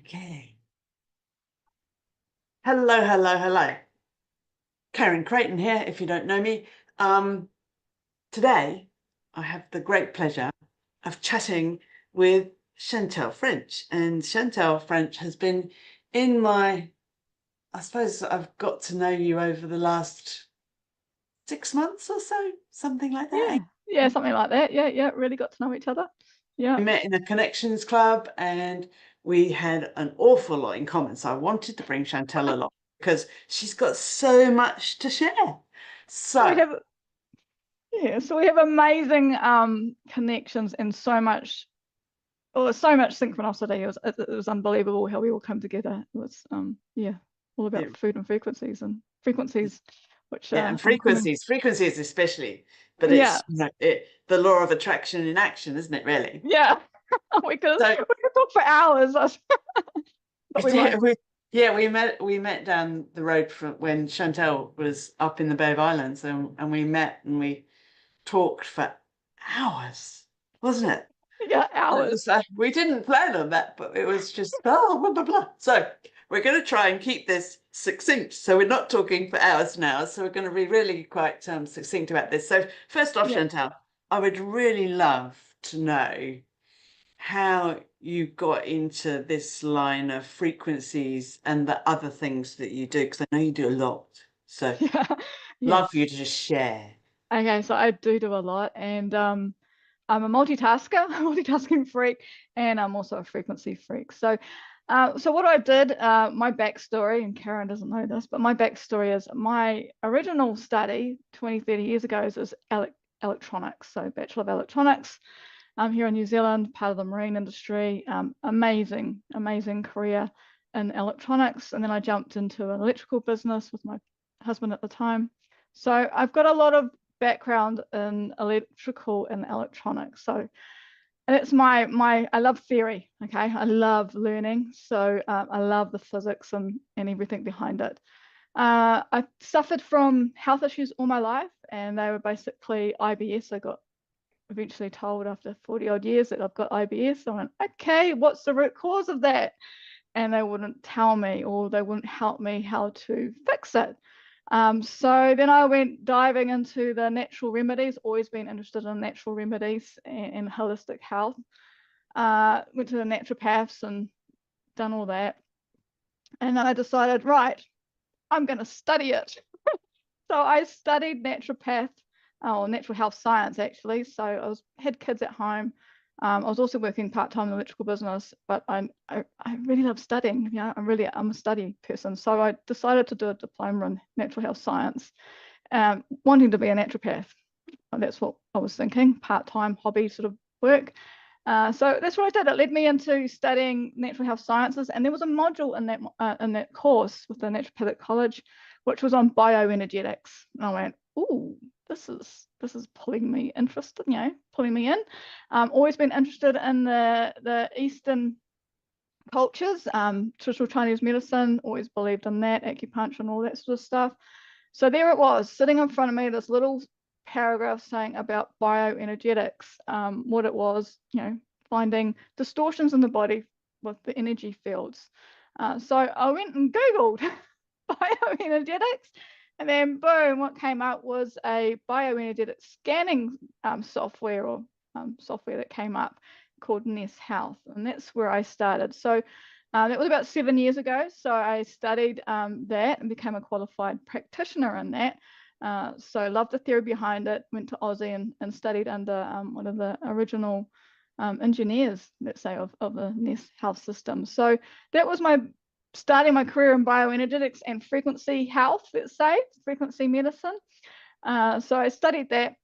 Okay. Hello, hello, hello. Karen Creighton here, if you don't know me. Today, I have the great pleasure of chatting with Chantelle French. And Chantelle French has been in my, I suppose I've got to know you over the last 6 months or so, something like that. Yeah, something like that. Yeah, really got to know each other. Yeah. We met in a connections club and we had an awful lot in common. So I wanted to bring Chantelle along because she's got so much to share. We So, have so we have amazing connections and so much synchronicity. It was unbelievable how we all come together. It was all about yeah, food and frequencies, which and I'm coming. frequencies especially, but Yeah, it's the law of attraction in action, isn't it, really? yeah. we could So we could talk for hours, but we won't. we met down the road from when Chantelle was up in the Bay of Islands, and we met and we talked for hours, wasn't it? Yeah, It hours. was, we didn't plan on that, but it was just blah, blah, blah. So we're going to try and keep this succinct. So we're not talking for hours now. So we're going to be really quite succinct about this. So first off, Yeah. Chantelle, I would really love to know how you got into this line of frequencies and the other things that you do, because I know you do a lot. So Yeah. love for you Yes. to just share. Okay, so I do a lot, and I'm a multitasker, multitasking freak, and I'm also a frequency freak. So what I did, my backstory, and Karen doesn't know this, but my backstory is my original study 20, 30 years ago is electronics. So Bachelor of Electronics. I'm here in New Zealand, part of the marine industry. Amazing, amazing career in electronics. And then I jumped into an electrical business with my husband at the time. So I've got a lot of background in electrical and electronics. So and it's my I love theory. Okay, I love learning. So I love the physics and everything behind it. I suffered from health issues all my life, and they were basically IBS. I got eventually told after 40 odd years that I've got IBS. I went, okay, what's the root cause of that? And they wouldn't tell me, or they wouldn't help me how to fix it. So then I went diving into the natural remedies, always been interested in natural remedies and holistic health. Went to the naturopaths and done all that. And then I decided, right, I'm going to study it. So I studied natural health science actually. So had kids at home. I was also working part-time in the electrical business, but I really love studying. I'm a study person. So I decided to do a diploma in natural health science, wanting to be a naturopath. That's what I was thinking, part-time hobby sort of work. So that's what I did. It led me into studying natural health sciences, and there was a module in that course with the naturopathic college, which was on bioenergetics. And I went, "Ooh, this is pulling me interested, pulling me in." Always been interested in the Eastern cultures, traditional Chinese medicine. Always believed in that, acupuncture and all that sort of stuff. So there it was, sitting in front of me, this little paragraph saying about bioenergetics, what it was, finding distortions in the body with the energy fields. So I went and Googled bioenergetics, and then boom, what came up was a bioenergetic scanning software or software that came up called Ness Health, and that's where I started. So that was about 7 years ago. So I studied that and became a qualified practitioner in that. So loved the theory behind it, went to Aussie and studied under one of the original engineers, let's say, of the Ness Health system. So that was starting my career in bioenergetics and frequency health, let's say, frequency medicine. So I studied that,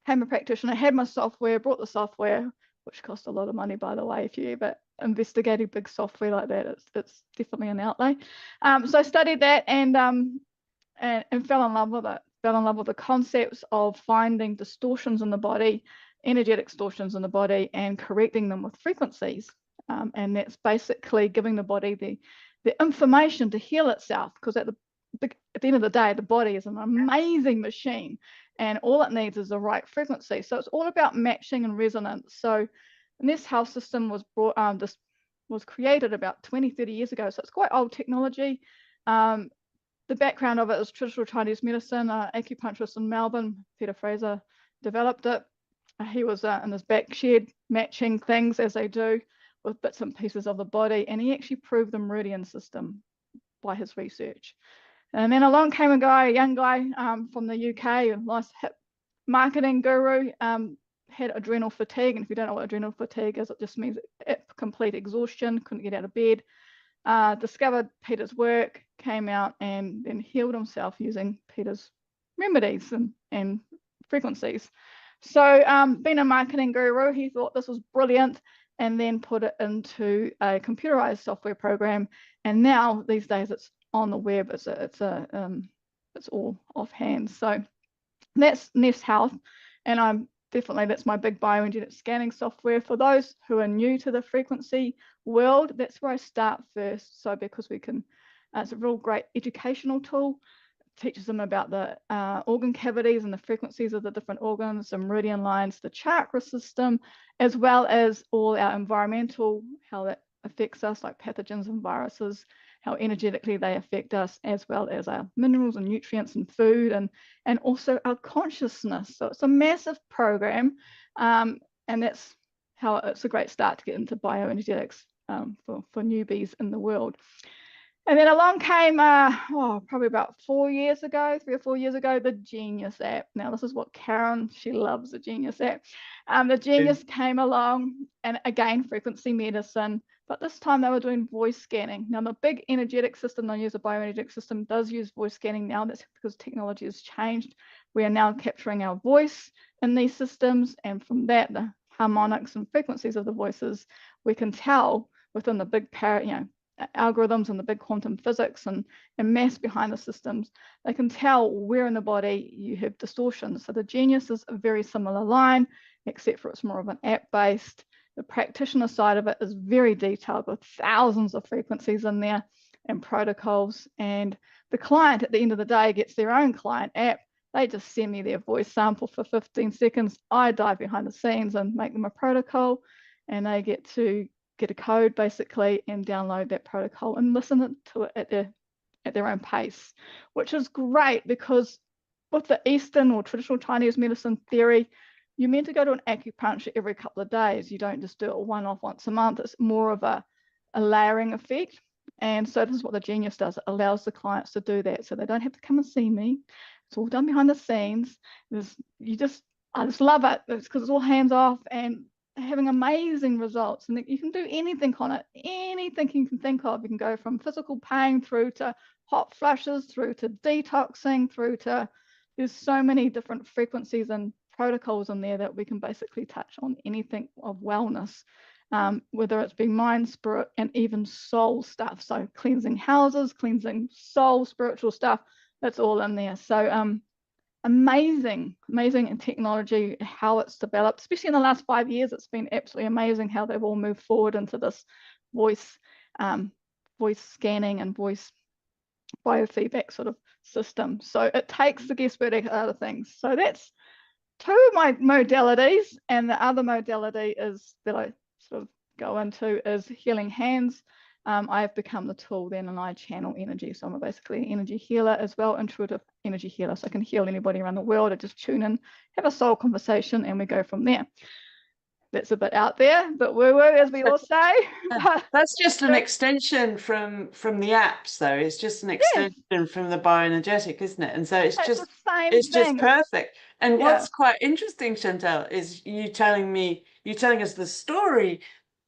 became a practitioner, had my software, brought the software, which cost a lot of money, by the way. If you ever investigating big software like that, it's definitely an outlay. So I studied that and fell in love with it. Fell in love with the concepts of finding distortions in the body, energetic distortions in the body, and correcting them with frequencies. And that's basically giving the body the information to heal itself, because at the end of the day, the body is an amazing machine, and all it needs is the right frequency. So it's all about matching and resonance. So this health system was brought, this was created about 20-30 years ago, so it's quite old technology. The background of it is traditional Chinese medicine. Acupuncturist in Melbourne, Peter Fraser, developed it. He was in his back shed matching things as they do with bits and pieces of the body, and he actually proved the meridian system by his research. And then along came a young guy from the UK, a nice hip marketing guru, had adrenal fatigue. And if you don't know what adrenal fatigue is, it just means complete exhaustion, couldn't get out of bed. Discovered Peter's work, came out and then healed himself using Peter's remedies and frequencies. So being a marketing guru, he thought this was brilliant and then put it into a computerized software program. And now these days it's on the web. It's all offhand. So that's Nest Health, and that's my big bioenergetic scanning software. For those who are new to the frequency world, that's where I start first. So because it's a real great educational tool. Teaches them about the organ cavities and the frequencies of the different organs, the meridian lines, the chakra system, as well as all our environmental, how that affects us, like pathogens and viruses, how energetically they affect us, as well as our minerals and nutrients and food, and also our consciousness. So it's a massive program, and that's how it's a great start to get into bioenergetics for newbies in the world. And then along came, probably about 3 or 4 years ago, the Genius app. Now, this is what Karen, she loves the Genius app. The Genius came along, and again, frequency medicine, but this time they were doing voice scanning. Now, the big energetic system they use, a bioenergetic system, does use voice scanning now. That's because technology has changed. We are now capturing our voice in these systems, and from that, the harmonics and frequencies of the voices, we can tell within the big algorithms and the big quantum physics and mass behind the systems, they can tell where in the body you have distortions. So the Genius is a very similar line, except for it's more of an app-based. The practitioner side of it is very detailed with thousands of frequencies in there and protocols. And the client at the end of the day gets their own client app. They just send me their voice sample for 15 seconds. I dive behind the scenes and make them a protocol, and they get to get a code basically and download that protocol and listen to it at their own pace, which is great because with the Eastern or traditional Chinese medicine theory, you're meant to go to an acupuncture every couple of days. You don't just do it one-off once a month. It's more of a layering effect. And so this is what the Genius does. It allows the clients to do that. So they don't have to come and see me. It's all done behind the scenes. I just love it. It's because it's all hands off and having amazing results, and you can do anything on it, anything you can think of. You can go from physical pain through to hot flushes, through to detoxing, through to, there's so many different frequencies and protocols in there that we can basically touch on anything of wellness, whether it's been mind, spirit, and even soul stuff. So cleansing houses, cleansing soul, spiritual stuff, that's all in there. So amazing in technology, how it's developed, especially in the last 5 years. It's been absolutely amazing how they've all moved forward into this voice scanning and voice biofeedback sort of system. So it takes the guesswork out of things. So that's two of my modalities, and the other modality is that I sort of go into is healing hands. I have become the tool then, and I channel energy. So I'm basically an energy healer as well, intuitive energy healer. So I can heal anybody around the world. I just tune in, have a soul conversation, and we go from there. That's a bit out there, but woo-woo, as we all say. That's just an extension from the apps, though. It's just an extension from the bioenergetic, isn't it? And so it's just perfect. And what's quite interesting, Chantelle, is you telling us the story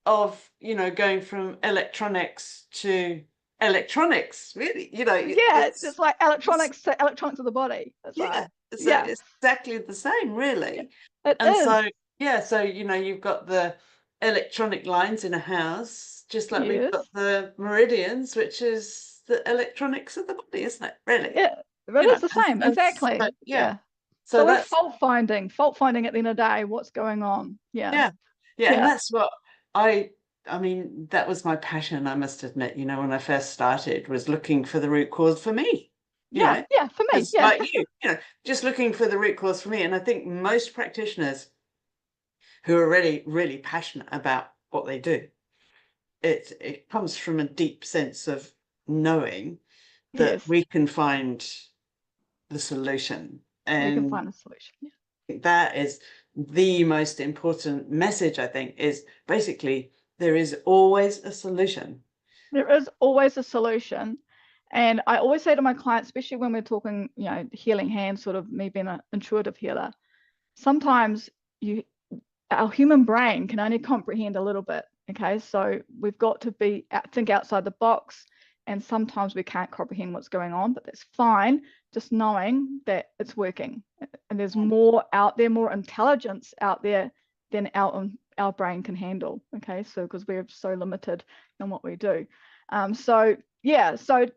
of, going from electronics to electronics, really. It's like electronics to electronics of the body. That's right. It's exactly the same, really. It is. So you've got the electronic lines in a house, just like we've got the meridians, which is the electronics of the body, isn't it? Really? Yeah, it is the same. Exactly. So we're fault finding at the end of the day, what's going on. Yeah. And that's what I mean, that was my passion, I must admit, when I first started, was looking for the root cause for me. For me. Like you, just looking for the root cause for me. And I think most practitioners who are really, really passionate about what they do it comes from a deep sense of knowing that Yes, we can find the solution. we can And find a solution. Yeah. that is the most important message, I think, is basically there is always a solution. There is always a solution. And I always say to my clients, especially when we're talking, you know, healing hands, sort of me being an intuitive healer, sometimes our human brain can only comprehend a little bit. Okay, so we've got to think outside the box, and sometimes we can't comprehend what's going on, but that's fine. Just knowing that it's working, and there's more out there, more intelligence out there than our brain can handle. Okay, so because we're so limited in what we do. So yeah, so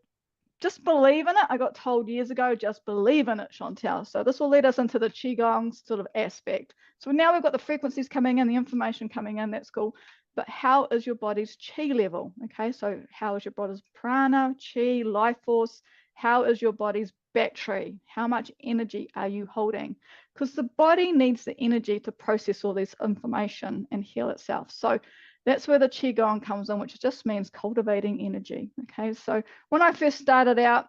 just believe in it. I got told years ago, just believe in it, Chantelle. So this will lead us into the qigong sort of aspect. So now we've got the frequencies coming in, the information coming in, that's cool. But how is your body's chi level? Okay, so how is your body's prana, chi, life force? How is your body's battery? How much energy are you holding? Because the body needs the energy to process all this information and heal itself. So that's where the qigong comes in, which just means cultivating energy. Okay, so when I first started out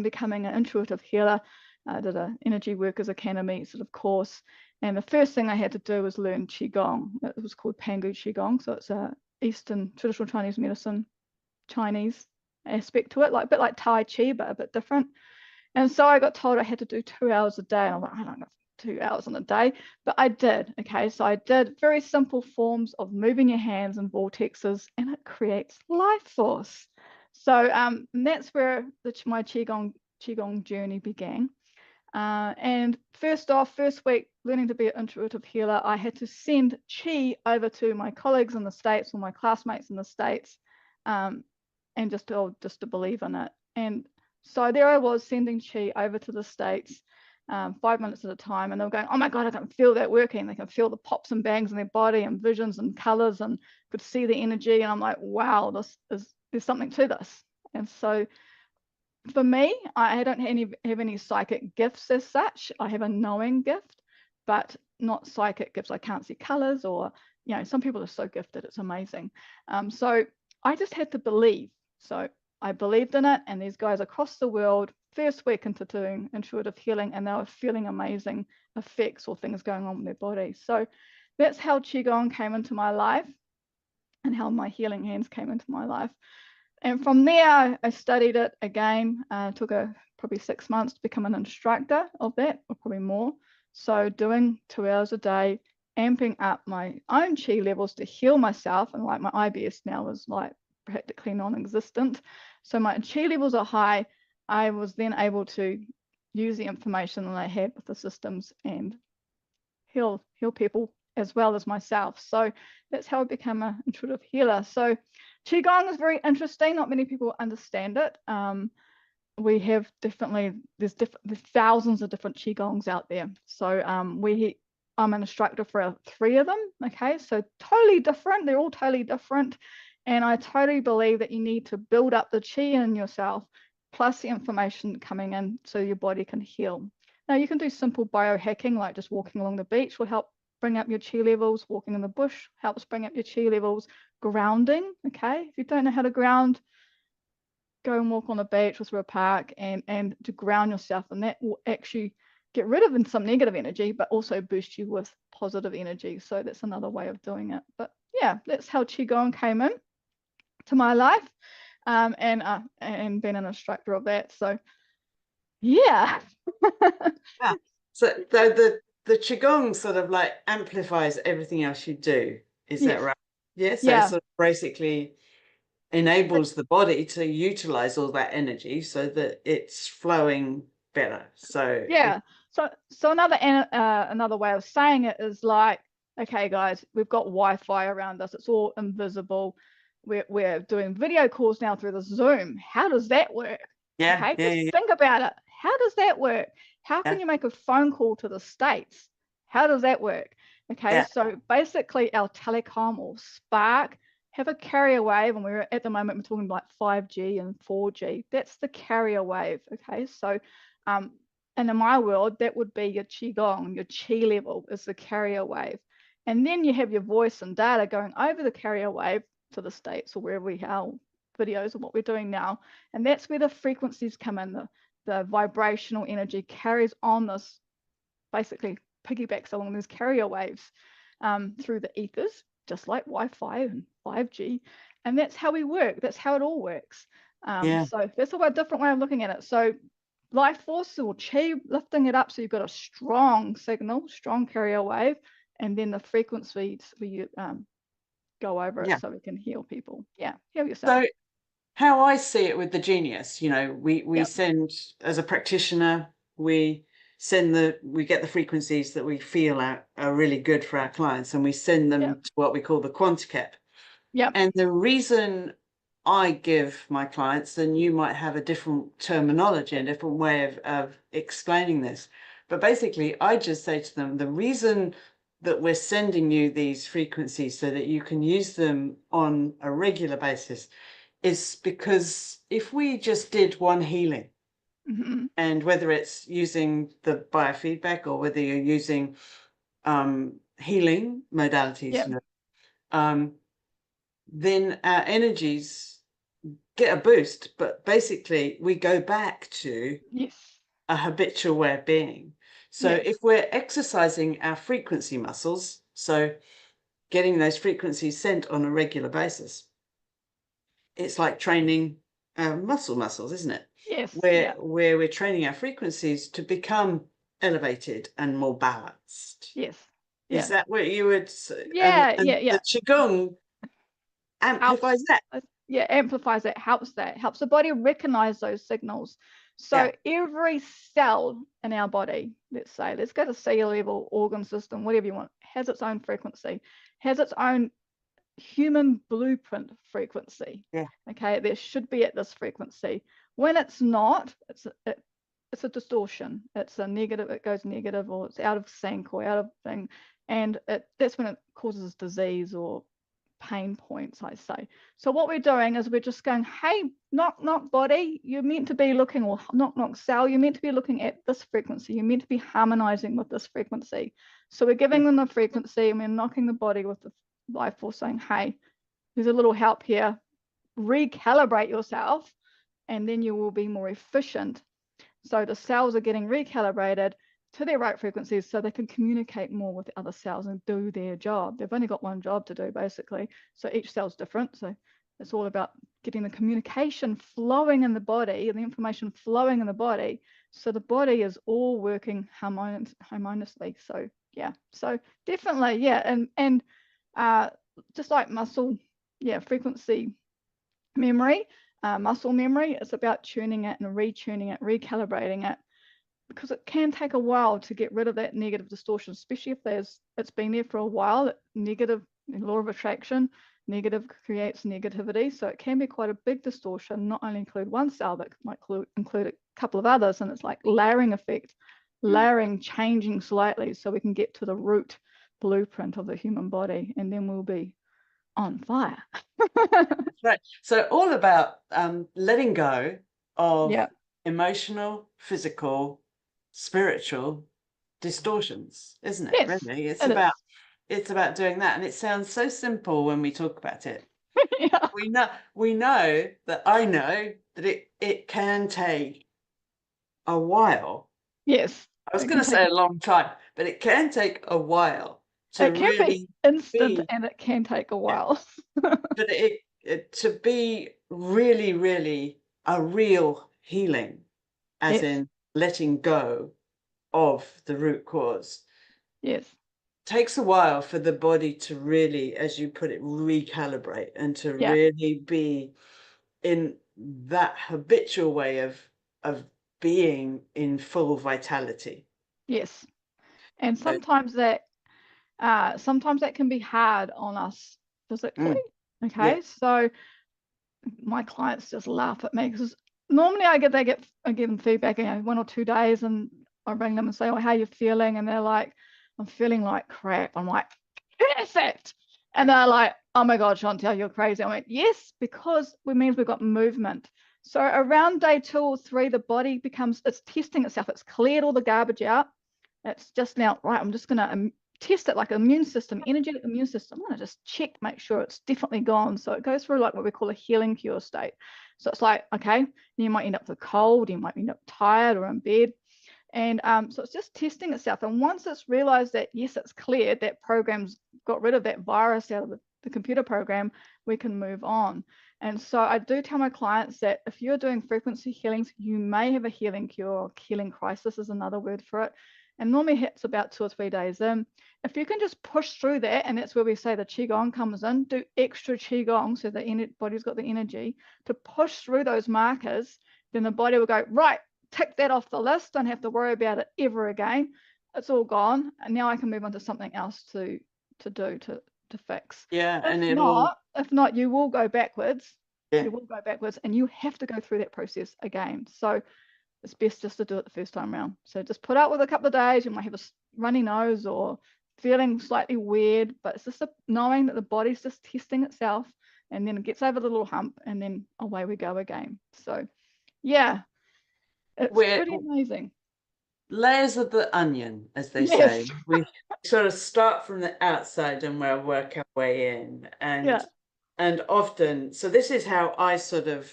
becoming an intuitive healer, I did an Energy Workers Academy sort of course. And the first thing I had to do was learn Qigong. It was called Pangu Qigong. So it's a Eastern traditional Chinese medicine, Chinese aspect to it, like a bit like Tai Chi, but a bit different. And so I got told I had to do 2 hours a day. And I'm like, I don't know, 2 hours in a day, but I did. Okay, so I did very simple forms of moving your hands in vortexes, and it creates life force. So and that's where my qigong journey began. And first week learning to be an intuitive healer, I had to send chi over to my colleagues in the States or my classmates in the States, and just to believe in it. And so there I was sending chi over to the States, 5 minutes at a time, and they were going, oh my God, I can feel that working. They can feel the pops and bangs in their body and visions and colors, and could see the energy. And I'm like, wow, there's something to this. And so for me, I don't have any psychic gifts as such. I have a knowing gift, but not psychic gifts. I can't see colors, or, you know, some people are so gifted, it's amazing. So I just had to believe. So I believed in it, and these guys across the world, first week into doing intuitive healing, and they were feeling amazing effects or things going on with their body. So that's how Qigong came into my life, and how my healing hands came into my life. And from there, I studied it again. Took probably 6 months to become an instructor of that, or probably more. So doing 2 hours a day, amping up my own chi levels to heal myself. And like my IBS now is like practically non-existent. So my chi levels are high. I was then able to use the information that I had with the systems and heal people as well as myself. So that's how I became an intuitive healer. So Qigong is very interesting. Not many people understand it. We have there's thousands of different Qigongs out there. So I'm an instructor for 3 of them. Okay, so totally different. They're all totally different. And I totally believe that you need to build up the Qi in yourself, plus the information coming in so your body can heal. Now you can do simple biohacking, like just walking along the beach will help bring up your chi levels. Walking in the bush helps bring up your chi levels. Grounding, okay? If you don't know how to ground, go and walk on the beach or through a park and to ground yourself, and that will actually get rid of some negative energy, but also boost you with positive energy. So that's another way of doing it. But yeah, that's how Qigong came in to my life, and being an instructor of that. So yeah. Yeah. So the qigong sort of like amplifies everything else you do. Is that Yes. right? Yeah. So it Yeah. sort of basically enables the body to utilize all that energy so that it's flowing better. So Yeah. So another way of saying it is like, okay, guys, we've got Wi-Fi around us. It's all invisible. We're doing video calls now through the Zoom. How does that work? yeah, Okay, yeah, just yeah, think about it. How does that work? How yeah, can you make a phone call to the States? How does that work? Okay, yeah. so basically our telecom or spark have a carrier wave, and we're at the moment we're talking about 5G and 4G. That's the carrier wave. Okay, so and in my world, that would be your qigong, your chi level is the carrier wave. And then you have your voice and data going over the carrier wave, to the States or wherever we our videos or what we're doing now. And that's where the frequencies come in. The vibrational energy carries on this, basically piggybacks along these carrier waves through the ethers, just like Wi-Fi and 5G. And that's how we work. That's how it all works. So that's a different way of looking at it. So life force or chi, lifting it up so you've got a strong signal, strong carrier wave, and then the frequencies where you go over it so we can heal people. Yeah, heal yourself. So how I see it with the genius, you know, we send, as a practitioner, we get the frequencies that we feel are really good for our clients, and we send them to what we call the QuantiCap. And the reason I give my clients, and you might have a different terminology, a different way of explaining this, but basically I just say to them, the reason that we're sending you these frequencies so that you can use them on a regular basis is because if we just did one healing, and whether it's using the biofeedback or whether you're using healing modalities, you know, then our energies get a boost, but basically we go back to a habitual way of being. So if we're exercising our frequency muscles, so getting those frequencies sent on a regular basis, it's like training muscles, isn't it? Where we're training our frequencies to become elevated and more balanced. Is that what you would say? The qigong amplifies that. Amplifies it, helps the body recognize those signals. So every cell in our body, let's go to cellular level, organ system, whatever you want, has its own frequency, has its own human blueprint frequency. Okay, there should be at this frequency. When it's not, it's a distortion. It's a negative, it goes negative, or it's out of sync or out of thing. And that's when it causes disease or pain points, I say. So what we're doing is we're just going, hey, knock body, you're meant to be looking, or knock cell, you're meant to be looking at this frequency. You're meant to be harmonizing with this frequency. So we're giving them the frequency, and we're knocking the body with the life force, saying, hey, there's a little help here. Recalibrate yourself, and then you will be more efficient. So the cells are getting recalibrated to their right frequencies so they can communicate more with the other cells and do their job. They've only got one job to do, basically. So each cell's different. So it's all about getting the communication flowing in the body and the information flowing in the body, so the body is all working harmoniously. So so definitely, and just like muscle, frequency memory, muscle memory, it's about tuning it and retuning it, recalibrating it, because it can take a while to get rid of that negative distortion, especially if it's been there for a while. Negative, law of attraction, negative creates negativity. So it can be quite a big distortion, not only include one cell, but might include a couple of others. And it's like layering effect, layering, changing slightly, so we can get to the root blueprint of the human body, and then we'll be on fire. Right. So all about letting go of emotional, physical, spiritual distortions, isn't it? Really, it's about doing that, and it sounds so simple when we talk about it. We know that I know that it can take a while. I was going to say a long time, but it can take a while to it can really be instant, and it can take a while. But to be really, really a real healing, as in letting go of the root cause, takes a while for the body to really, as you put it, recalibrate, and to really be in that habitual way of being in full vitality. And sometimes that can be hard on us physically. So my clients just laugh at me, because normally I give them feedback, 1 or 2 days, and I bring them and say, oh, how are you feeling? And they're like, I'm feeling like crap. I'm like, perfect. And they're like, oh my God, Chantelle, you're crazy. I went, yes, because it means we've got movement. So around day 2 or 3, the body it's testing itself. It's cleared all the garbage out. It's just now, right, I'm just going to test it like immune system, energetic immune system. I'm going to just check, make sure it's definitely gone. So it goes through like what we call a healing cure state. So it's like, okay, you might end up with a cold, you might end up tired or in bed. And so it's just testing itself. And once it's realized that, yes, it's cleared, that program's got rid of that virus out of the computer program, we can move on. And so I do tell my clients that if you're doing frequency healings, you may have a healing cure, or healing crisis is another word for it. And normally hits about 2 or 3 days in. If you can just push through that, and that's where we say the qigong comes in, do extra qigong so the body's got the energy to push through those markers, then the body will go, right, tick that off the list, don't have to worry about it ever again. It's all gone. And now I can move on to something else to fix. Yeah, and If not, you will go backwards. Yeah. You will go backwards and you have to go through that process again. So it's best just to do it the first time around. So just put up with a couple of days. You might have a runny nose or feeling slightly weird, but it's just knowing that the body's just testing itself, and then it gets over the little hump, and then away we go again. So yeah, it's pretty amazing. Layers of the onion, as they say. We sort of start from the outside and we'll work our way in. And often, so this is how I sort of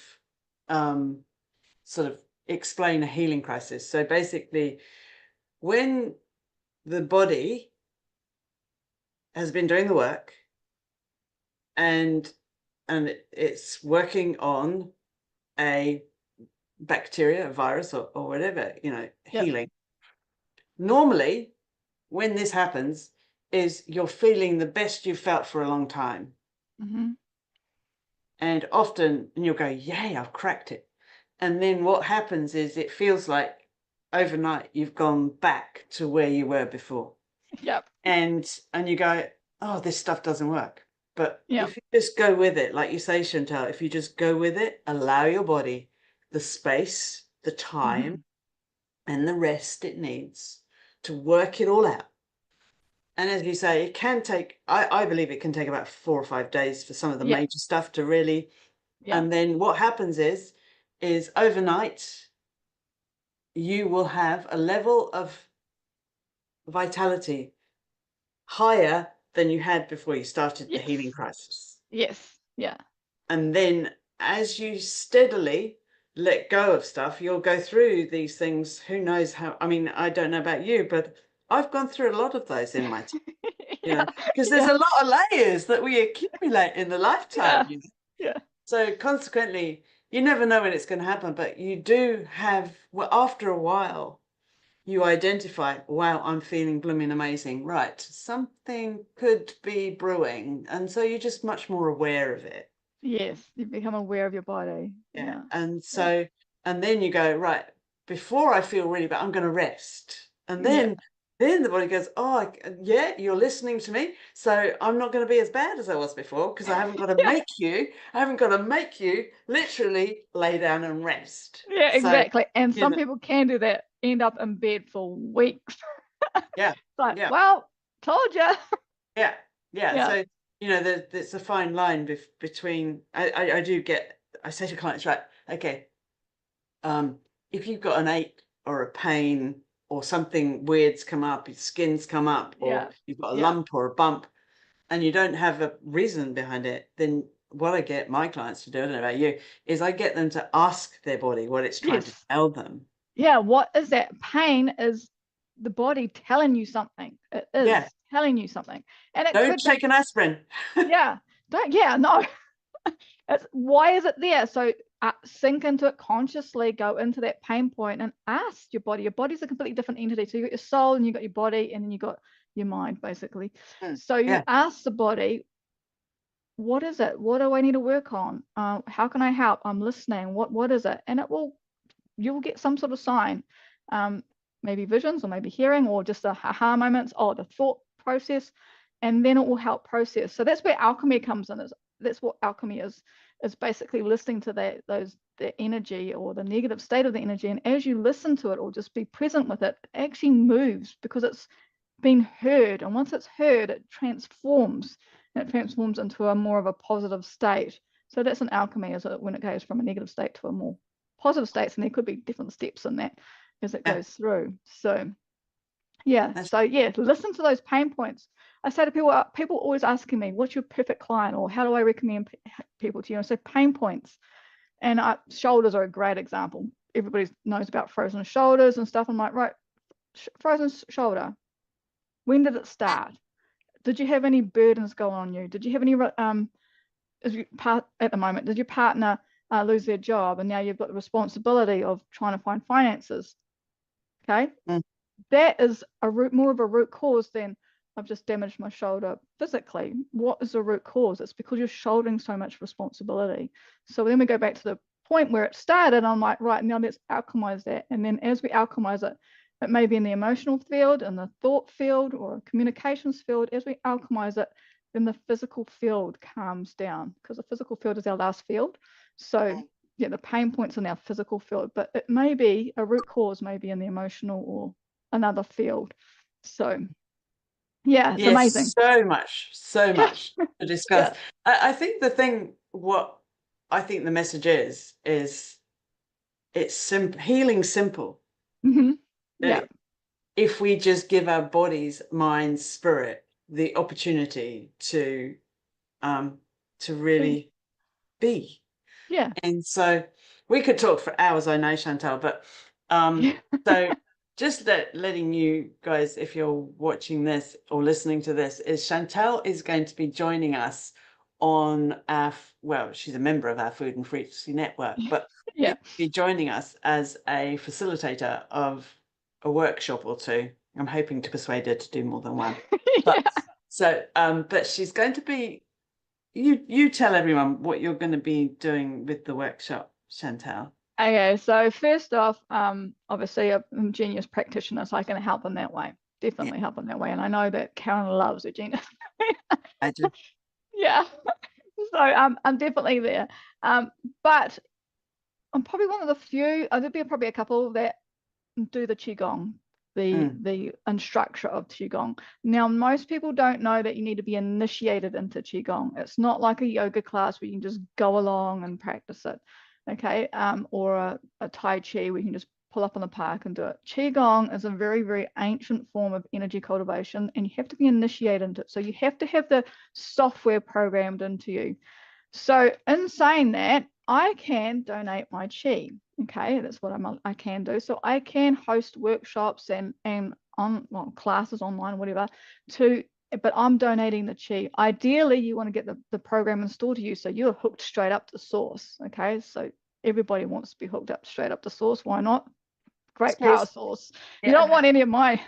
explain a healing crisis. So basically, when the body has been doing the work and it's working on a bacteria, a virus, or whatever, healing. Normally, when this happens, is you're feeling the best you've felt for a long time. Mm-hmm. And often, and you'll go, yay, I've cracked it. And then what happens is it feels like overnight you've gone back to where you were before. Yep. And you go, oh, this stuff doesn't work. But if you just go with it, like you say, Chantelle, if you just go with it, allow your body the space, the time, and the rest it needs to work it all out. And as you say, it can take, I believe it can take about 4 or 5 days for some of the major stuff to really, and then what happens is overnight, you will have a level of vitality higher than you had before you started the healing crisis. Yes. Yeah. And then as you steadily let go of stuff, you'll go through these things. Who knows how, I mean, I don't know about you, but I've gone through a lot of those in my time. Because there's a lot of layers that we accumulate in the lifetime. So consequently, you never know when it's going to happen, but you do have, well, after a while, you identify, wow, I'm feeling blooming amazing. Right, something could be brewing. And so you're just much more aware of it. Yes, you become aware of your body. Yeah. And so, and then you go, right, before I feel really bad, I'm going to rest. And then the body goes, oh, yeah, you're listening to me. So I'm not going to be as bad as I was before because I haven't got to make you literally lay down and rest. Yeah, exactly. And some people can do that, end up in bed for weeks. Well, told you. So, there's a fine line between, I say to clients, right, okay, if you've got an ache or a pain or something weird's come up, your skin's come up, or you've got a lump or a bump, and you don't have a reason behind it, then what I get my clients to do, I don't know about you, is I get them to ask their body what it's trying to tell them. Yeah, what is that? Pain is the body telling you something. It is telling you something. And it don't take an aspirin. No. Why is it there? So sink into it consciously, go into that pain point and ask your body. Your body's a completely different entity. So you've got your soul and you've got your body and then you've got your mind, basically. So you ask the body, what is it? What do I need to work on? How can I help? I'm listening. What is it? And you'll get some sort of sign, maybe visions or maybe hearing or just the aha moments or the thought process, and then it will help process. So that's where alchemy comes in. That's what alchemy is basically listening to the energy or the negative state of the energy, and as you listen to it or just be present with it, it actually moves because it's been heard, and once it's heard, it transforms, and it transforms into a more of a positive state. So that's an alchemy, when it goes from a negative state to a more positive states, and there could be different steps in that as it goes through. So Yeah. So yeah, listen to those pain points. I say to people always asking me, what's your perfect client, or how do I recommend people to you? And I say pain points. And shoulders are a great example. Everybody knows about frozen shoulders and stuff. I'm like, right, frozen shoulder. When did it start? Did you have any burdens go on you? Did you have any at the moment? Did your partner lose their job, and now you've got the responsibility of trying to find finances? Okay, that is more of a root cause than I've just damaged my shoulder physically. What is the root cause? It's because you're shouldering so much responsibility. So then we go back to the point where it started. I'm like, right, now let's alchemize that. And then as we alchemize it, it may be in the emotional field, in the thought field, or communications field. As we alchemize it, then the physical field calms down, because the physical field is our last field. So yeah, the pain points in our physical field, but it may be a root cause, maybe in the emotional or another field. So yeah, it's amazing. So much to discuss. Yeah. I think what I think the message is it's simple, healing simple. Yeah. If we just give our bodies, minds, spirit the opportunity to really be. Yeah. And so we could talk for hours, I know, Chantelle, but so just letting you guys, if you're watching this or listening to this, is Chantelle is going to be joining us on she's a member of our Food and Frequency Network, but yeah, she'll be joining us as a facilitator of a workshop or two. I'm hoping to persuade her to do more than one. But but she's going to be, you tell everyone what you're going to be doing with the workshop, Chantelle. Okay, so first off, obviously I'm Genius practitioner, so I can help in that way. Definitely help in that way. And I know that Karen loves a Genius. I do. Yeah. So I'm definitely there. But I'm probably one of the few, there'll be probably a couple that do the qigong, the instructor of qigong. Now, most people don't know that you need to be initiated into qigong. It's not like a yoga class where you can just go along and practice it, okay? Or a tai chi where you can just pull up in the park and do it. Qigong is a very, very ancient form of energy cultivation, and you have to be initiated into it. So you have to have the software programmed into you. So in saying that, I can donate my chi. Okay, that's what I can do. So I can host workshops and classes online, whatever, but I'm donating the chi. Ideally, you want to get the program installed to you so you're hooked straight up to the source. Okay, so everybody wants to be hooked up straight up to source. Why not? Great power source. Yeah. You don't want any of my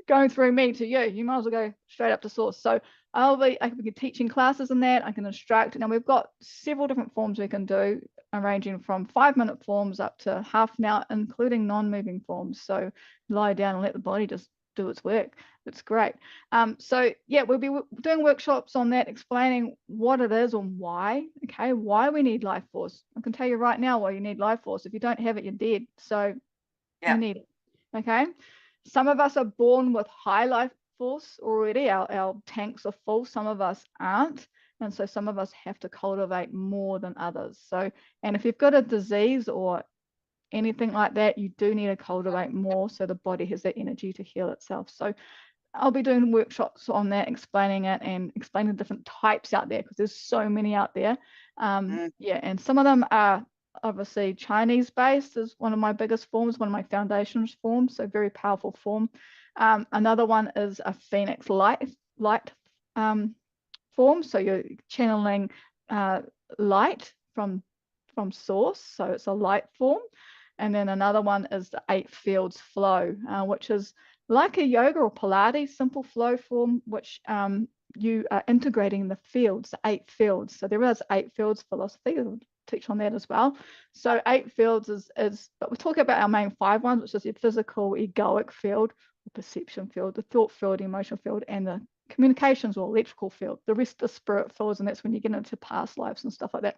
going through me to you. You might as well go straight up to source. So I can be teaching classes in that. I can instruct. Now we've got several different forms we can do, ranging from 5-minute forms up to half an hour, including non-moving forms. So lie down and let the body just do its work. It's great. So yeah, we'll be doing workshops on that, explaining what it is and why. Okay, why we need life force. I can tell you right now why you need life force. If you don't have it, you're dead. So you need it. Okay. Some of us are born with high life force already. Our tanks are full. Some of us aren't. And so some of us have to cultivate more than others. So, and if you've got a disease or anything like that, you do need to cultivate more so the body has that energy to heal itself. So I'll be doing workshops on that, explaining it and explaining the different types out there, because there's so many out there. Yeah, and some of them are obviously Chinese based is one of my biggest forms, one of my foundations forms, so very powerful form. Another one is a Phoenix light form, so you're channeling light from source, so it's a light form. And then another one is the 8 fields flow, which is like a yoga or Pilates simple flow form, which you are integrating the fields, the 8 fields. So there is 8 fields philosophy. We'll teach on that as well. So 8 fields but we're talking about our main 5 ones, which is the physical, egoic field, the perception field, the thought field, the emotional field, and the communications or electrical field. The rest are spirit fields, and that's when you get into past lives and stuff like that.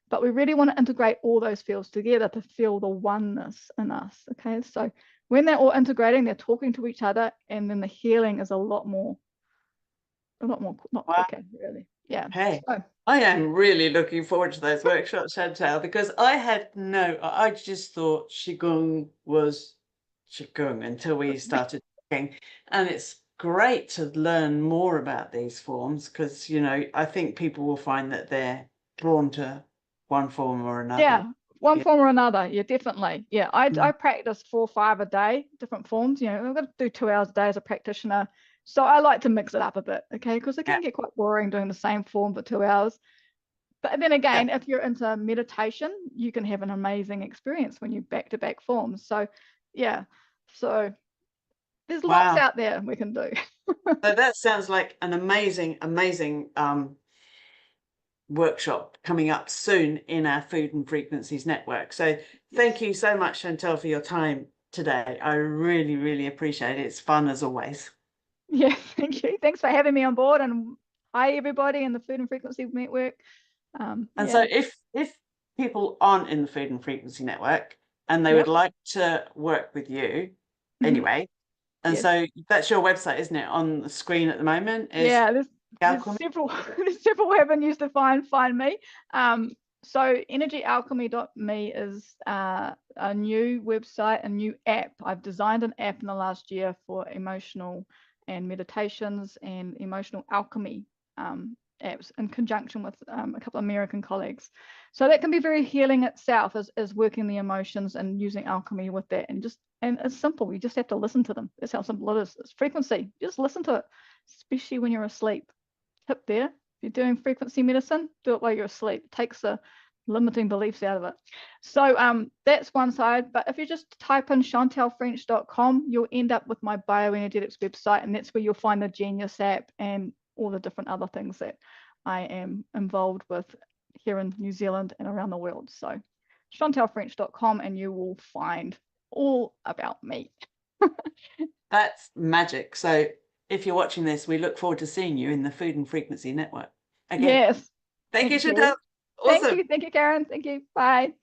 But we really want to integrate all those fields together to feel the oneness in us. Okay, so when they're all integrating, they're talking to each other, and then the healing is a lot more not quicker, really. Yeah. Hey, so, I am really looking forward to those workshops, Chantelle, because I just thought Qigong was qigong until we started talking, and it's great to learn more about these forms because, you know, I think people will find that they're drawn to one form or another. Yeah, one Yeah. form or another. Yeah, definitely. Yeah, I Mm. practice 4 or 5 a day, different forms. You know, I've got to do 2 hours a day as a practitioner. So I like to mix it up a bit, okay? Because it Yeah. can get quite boring doing the same form for 2 hours. But then Yeah. again, if you're into meditation, you can have an amazing experience when you back-to-back forms. So yeah, so there's lots Wow. out there we can do. So that sounds like an amazing, amazing workshop coming up soon in our Food and Frequencies network. So thank Yes. you so much, Chantelle, for your time today. I really, really appreciate it. It's fun as always. Yeah, thank you. Thanks for having me on board. And hi, everybody in the Food and Frequency Network. And so Yeah. if people aren't in the Food and Frequency network and they would Yep. like to work with you Hmm. anyway, and Yes. so that's your website, isn't it? On the screen at the moment is Yeah, there's alchemy. several there's several avenues to find me. So energyalchemy.me is a new website, a new app. I've designed an app in the last year for emotional and meditations and emotional alchemy apps in conjunction with a couple of American colleagues. So that can be very healing itself as working the emotions and using alchemy with that. And it's simple. You just have to listen to them. That's how simple it is. It's frequency. Just listen to it, especially when you're asleep. Tip there. If you're doing frequency medicine, do it while you're asleep. It takes the limiting beliefs out of it. So that's one side. But if you just type in chantellefrench.com, you'll end up with my Bioenergetix website, and that's where you'll find the Genius app and all the different other things that I am involved with here in New Zealand and around the world. So chantellefrench.com, and you will find all about me. That's magic. So if you're watching this, we look forward to seeing you in the Food and Frequency network. Again, Yes. thank you, Thank Chantal. you. Thank Awesome. you. Thank you, Karen. Thank you. Bye.